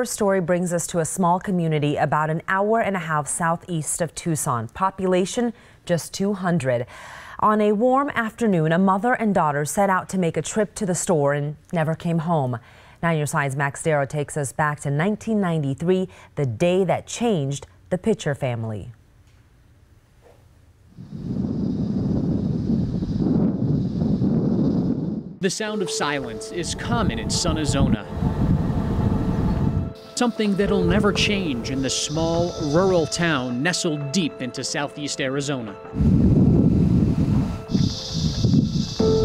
First story brings us to a small community about an hour and a half southeast of Tucson. Population just 200. On a warm afternoon, a mother and daughter set out to make a trip to the store and never came home. 9 News 5's Max Darrow takes us back to 1993, the day that changed the Pitcher family. The sound of silence is common in Sunizona. Something that'll never change in the small, rural town nestled deep into southeast Arizona.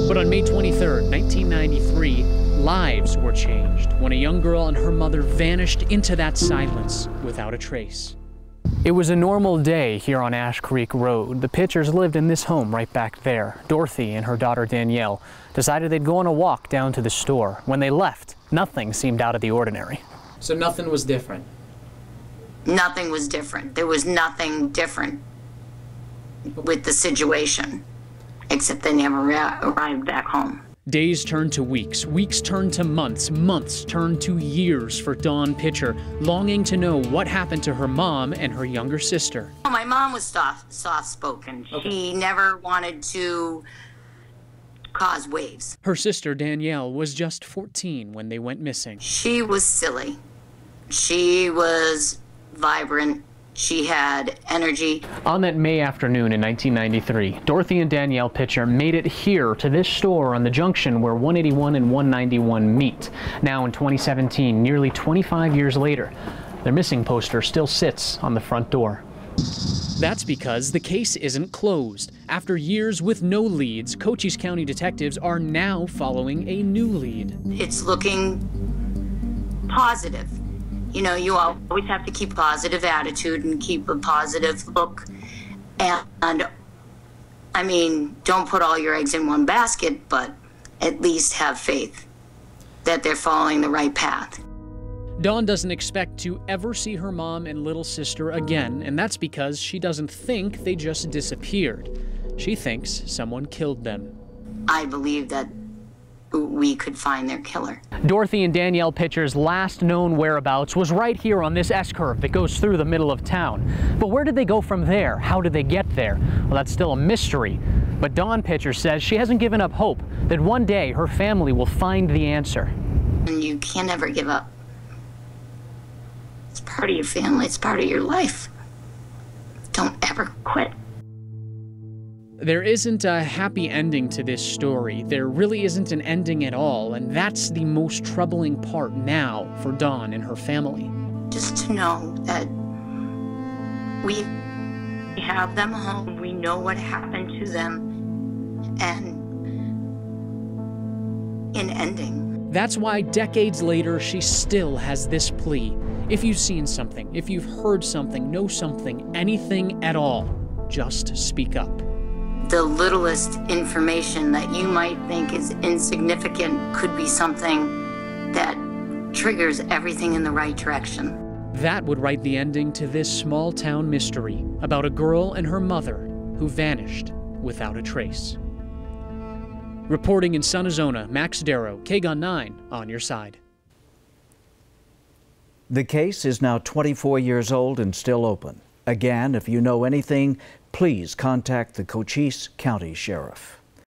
But on May 23rd, 1993, lives were changed when a young girl and her mother vanished into that silence without a trace. It was a normal day here on Ash Creek Road. The Pitchers lived in this home right back there. Dorothy and her daughter Danielle decided they'd go on a walk down to the store. When they left, nothing seemed out of the ordinary. So nothing was different? Nothing was different. There was nothing different with the situation, except they never arrived back home. Days turned to weeks, weeks turned to months, months turned to years for Dawn Pitcher, longing to know what happened to her mom and her younger sister. My mom was soft-spoken. Okay. She never wanted to cause waves. Her sister Danielle was just 14 when they went missing. She was silly. She was vibrant. She had energy. On that May afternoon in 1993, Dorothy and Danielle Pitcher made it here to this store on the junction where 181 and 191 meet. Now in 2017, nearly 25 years later, their missing poster still sits on the front door. That's because the case isn't closed. After years with no leads, Cochise County detectives are now following a new lead. It's looking positive. You know, you always have to keep a positive attitude and keep a positive look. And I mean, don't put all your eggs in one basket, but at least have faith that they're following the right path. Dawn doesn't expect to ever see her mom and little sister again, and that's because she doesn't think they just disappeared. She thinks someone killed them. I believe that we could find their killer. Dorothy and Danielle Pitcher's last known whereabouts was right here on this S-curve that goes through the middle of town. But where did they go from there? How did they get there? Well, that's still a mystery. But Dawn Pitcher says she hasn't given up hope that one day her family will find the answer. And you can't ever give up. It's part of your family. It's part of your life. Don't ever quit. There isn't a happy ending to this story. There really isn't an ending at all, and that's the most troubling part now for Dawn and her family. Just to know that we have them home, we know what happened to them, and an ending. That's why decades later she still has this plea. If you've seen something, if you've heard something, know something, anything at all, just speak up. The littlest information that you might think is insignificant could be something that triggers everything in the right direction. That would write the ending to this small town mystery about a girl and her mother who vanished without a trace. Reporting in Sunizona, Max Darrow, KGUN 9 on your side. The case is now 24 years old and still open. Again, if you know anything, please contact the Cochise County Sheriff.